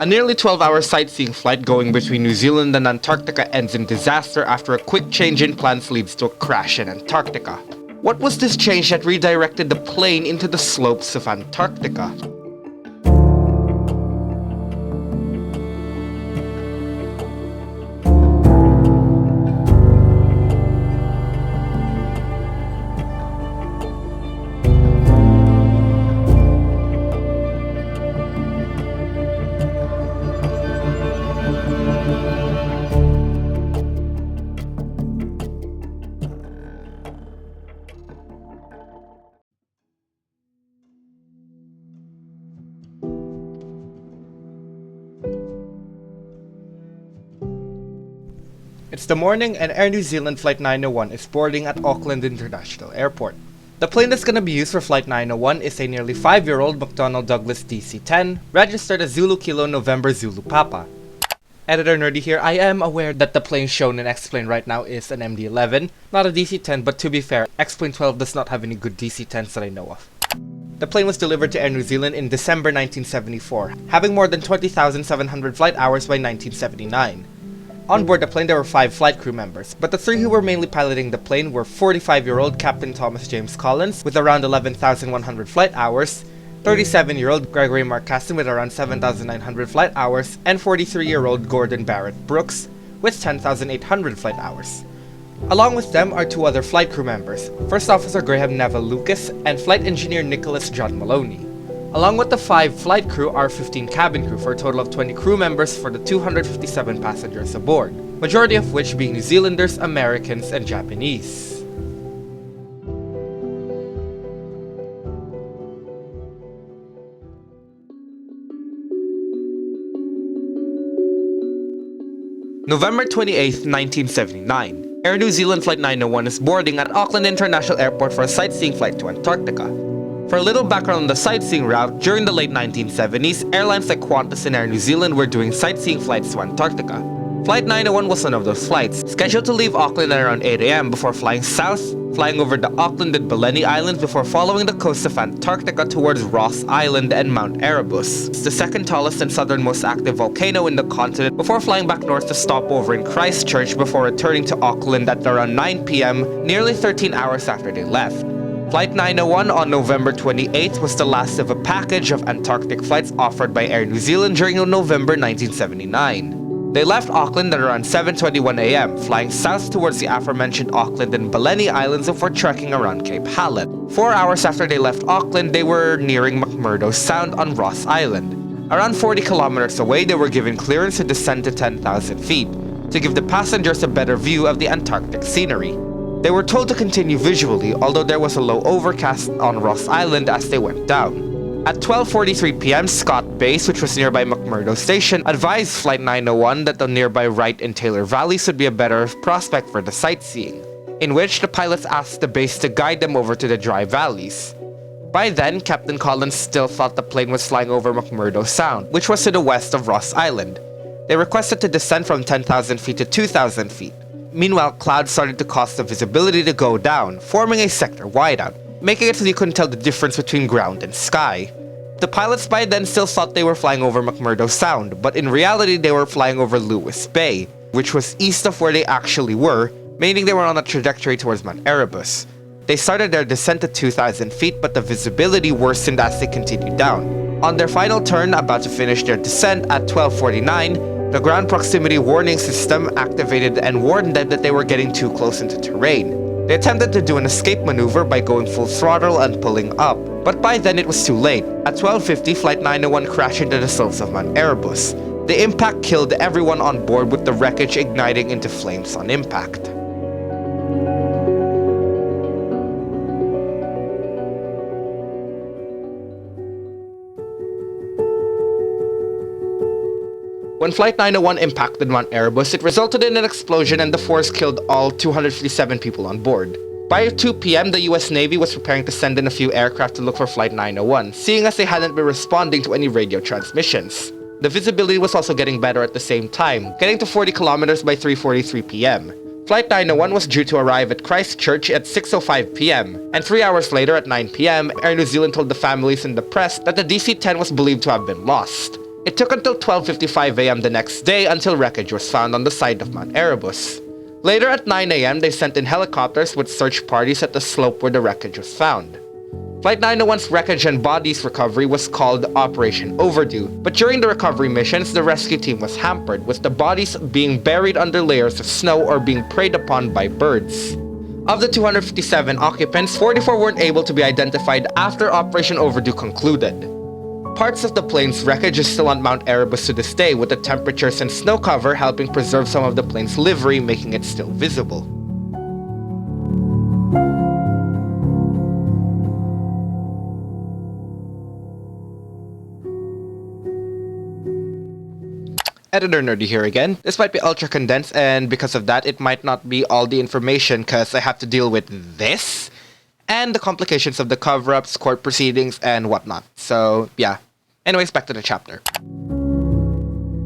A nearly 12-hour sightseeing flight going between New Zealand and Antarctica ends in disaster after a quick change in plans leads to a crash in Antarctica. What was this change that redirected the plane into the slopes of Antarctica? It's the morning and Air New Zealand Flight 901 is boarding at Auckland International Airport. The plane that's going to be used for Flight 901 is a nearly 5-year-old McDonnell Douglas DC-10, registered as Zulu Kilo November Zulu Papa. Editor Nerdy here. I am aware that the plane shown in X-Plane right now is an MD-11, not a DC-10, but to be fair, X-Plane 12 does not have any good DC-10s that I know of. The plane was delivered to Air New Zealand in December 1974, having more than 20,700 flight hours by 1979. On board the plane there were 5 flight crew members, but the 3 who were mainly piloting the plane were 45-year-old Captain Thomas James Collins with around 11,100 flight hours, 37-year-old Gregory Marcassin with around 7,900 flight hours, and 43-year-old Gordon Barrett Brooks with 10,800 flight hours. Along with them are 2 other flight crew members, First Officer Graham Neville Lucas and Flight Engineer Nicholas John Maloney. Along with the 5 flight crew are 15 cabin crew for a total of 20 crew members for the 257 passengers aboard, majority of which being New Zealanders, Americans, and Japanese. November 28, 1979. Air New Zealand Flight 901 is boarding at Auckland International Airport for a sightseeing flight to Antarctica. For a little background on the sightseeing route, during the late 1970s, airlines like Qantas and Air New Zealand were doing sightseeing flights to Antarctica. Flight 901 was one of those flights, scheduled to leave Auckland at around 8 AM before flying south, flying over the Auckland and Baleine Islands before following the coast of Antarctica towards Ross Island and Mount Erebus. It's the second tallest and southernmost active volcano in the continent before flying back north to stop over in Christchurch before returning to Auckland at around 9 PM, nearly 13 hours after they left. Flight 901 on November 28th was the last of a package of Antarctic flights offered by Air New Zealand during November 1979. They left Auckland at around 7:21 AM, flying south towards the aforementioned Auckland and Baleine Islands before trekking around Cape Hallett. 4 hours after they left Auckland, they were nearing McMurdo Sound on Ross Island. Around 40 kilometers away, they were given clearance to descend to 10,000 feet, to give the passengers a better view of the Antarctic scenery. They were told to continue visually, although there was a low overcast on Ross Island as they went down. At 12:43 PM, Scott Base, which was nearby McMurdo Station, advised Flight 901 that the nearby Wright and Taylor Valleys would be a better prospect for the sightseeing, in which the pilots asked the base to guide them over to the dry valleys. By then, Captain Collins still thought the plane was flying over McMurdo Sound, which was to the west of Ross Island. They requested to descend from 10,000 feet to 2,000 feet. Meanwhile, clouds started to cause the visibility to go down, forming a sector whiteout, making it so you couldn't tell the difference between ground and sky. The pilots by then still thought they were flying over McMurdo Sound, but in reality they were flying over Lewis Bay, which was east of where they actually were, meaning they were on a trajectory towards Mount Erebus. They started their descent to 2,000 feet, but the visibility worsened as they continued down. On their final turn, about to finish their descent at 12:49, the ground proximity warning system activated and warned them that they were getting too close into terrain. They attempted to do an escape maneuver by going full throttle and pulling up, but by then it was too late. At 12:50, Flight 901 crashed into the slopes of Mount Erebus. The impact killed everyone on board, with the wreckage igniting into flames on impact. When Flight 901 impacted Mount Erebus, it resulted in an explosion and the force killed all 257 people on board. By 2 PM, the US Navy was preparing to send in a few aircraft to look for Flight 901, seeing as they hadn't been responding to any radio transmissions. The visibility was also getting better at the same time, getting to 40 kilometers by 3:43 PM. Flight 901 was due to arrive at Christchurch at 6:05 PM, and 3 hours later at 9 PM, Air New Zealand told the families and the press that the DC-10 was believed to have been lost. It took until 12:55 a.m. the next day until wreckage was found on the side of Mount Erebus. Later at 9 a.m., they sent in helicopters with search parties at the slope where the wreckage was found. Flight 901's wreckage and bodies recovery was called Operation Overdue, but during the recovery missions, the rescue team was hampered, with the bodies being buried under layers of snow or being preyed upon by birds. Of the 257 occupants, 44 weren't able to be identified after Operation Overdue concluded. Parts of the plane's wreckage is still on Mount Erebus to this day, with the temperatures and snow cover helping preserve some of the plane's livery, making it still visible. Editor Nerdy here again. This might be ultra condensed, and because of that, it might not be all the information because I have to deal with this and the complications of the cover-ups, court proceedings, and whatnot. So, yeah. Anyways, back to the chapter.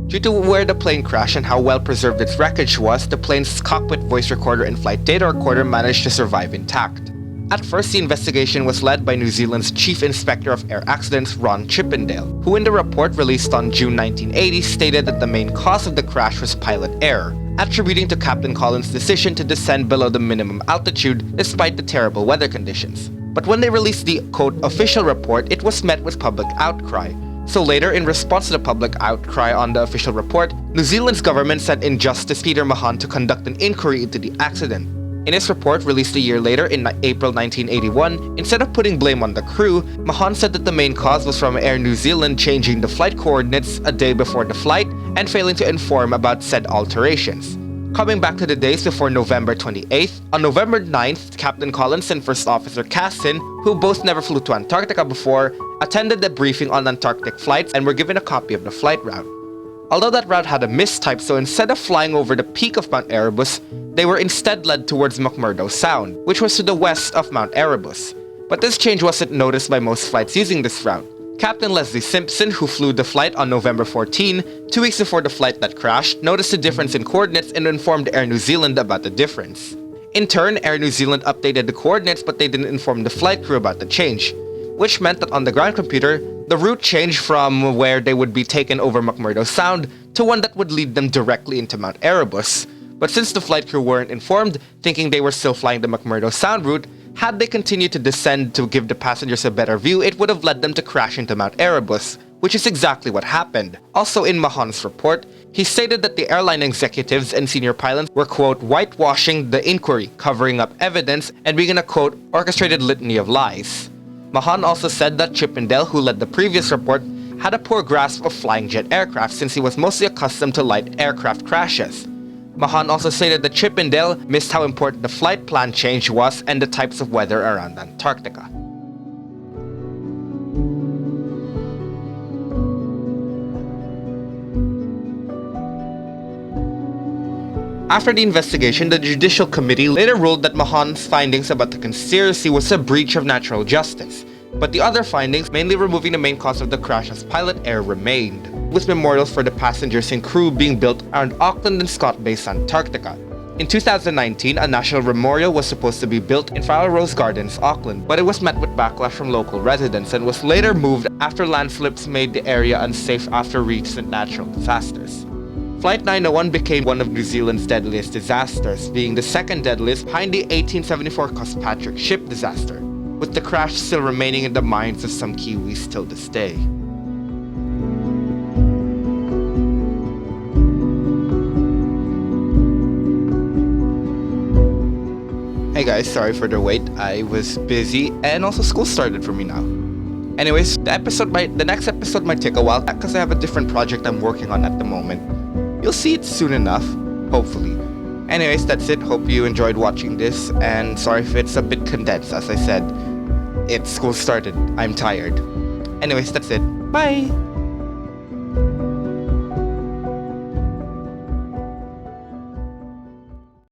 Due to where the plane crashed and how well preserved its wreckage was, the plane's cockpit voice recorder and flight data recorder managed to survive intact. At first, the investigation was led by New Zealand's Chief Inspector of Air Accidents, Ron Chippendale, who in the report released on June 1980 stated that the main cause of the crash was pilot error, attributing to Captain Collins' decision to descend below the minimum altitude despite the terrible weather conditions. But when they released the, quote, official report, it was met with public outcry. So later, in response to the public outcry on the official report, New Zealand's government sent in Justice Peter Mahon to conduct an inquiry into the accident. In his report, released a year later in April 1981, instead of putting blame on the crew, Mahon said that the main cause was from Air New Zealand changing the flight coordinates a day before the flight and failing to inform about said alterations. Coming back to the days before November 28th, on November 9th, Captain Collins and First Officer Cassin, who both never flew to Antarctica before, attended the briefing on Antarctic flights and were given a copy of the flight route. Although that route had a mistype, so instead of flying over the peak of Mount Erebus, they were instead led towards McMurdo Sound, which was to the west of Mount Erebus. But this change wasn't noticed by most flights using this route. Captain Leslie Simpson, who flew the flight on November 14, 2 weeks before the flight that crashed, noticed a difference in coordinates and informed Air New Zealand about the difference. In turn, Air New Zealand updated the coordinates, but they didn't inform the flight crew about the change, which meant that on the ground computer, the route changed from where they would be taken over McMurdo Sound to one that would lead them directly into Mount Erebus. But since the flight crew weren't informed, thinking they were still flying the McMurdo Sound route, had they continued to descend to give the passengers a better view, it would have led them to crash into Mount Erebus, which is exactly what happened. Also in Mahon's report, he stated that the airline executives and senior pilots were, quote, whitewashing the inquiry, covering up evidence, and being in a, quote, orchestrated litany of lies. Mahon also said that Chippendale, who led the previous report, had a poor grasp of flying jet aircraft since he was mostly accustomed to light aircraft crashes. Mahon also stated that Chippendale missed how important the flight plan change was and the types of weather around Antarctica. After the investigation, the Judicial Committee later ruled that Mahon's findings about the conspiracy was a breach of natural justice, but the other findings, mainly removing the main cause of the crash as pilot error, remained, with memorials for the passengers and crew being built around Auckland and Scott Base, Antarctica. In 2019, a national memorial was supposed to be built in Flower Rose Gardens, Auckland, but it was met with backlash from local residents and was later moved after landslips made the area unsafe after recent natural disasters. Flight 901 became one of New Zealand's deadliest disasters, being the second deadliest behind the 1874 Cospatrick ship disaster, with the crash still remaining in the minds of some Kiwis till this day. Hey guys, sorry for the wait. I was busy and also school started for me now. Anyways, the next episode might take a while because I have a different project I'm working on at the moment. You'll see it soon enough, hopefully. Anyways, that's it. Hope you enjoyed watching this, and sorry if it's a bit condensed. As I said, school started. I'm tired. Anyways, that's it. Bye!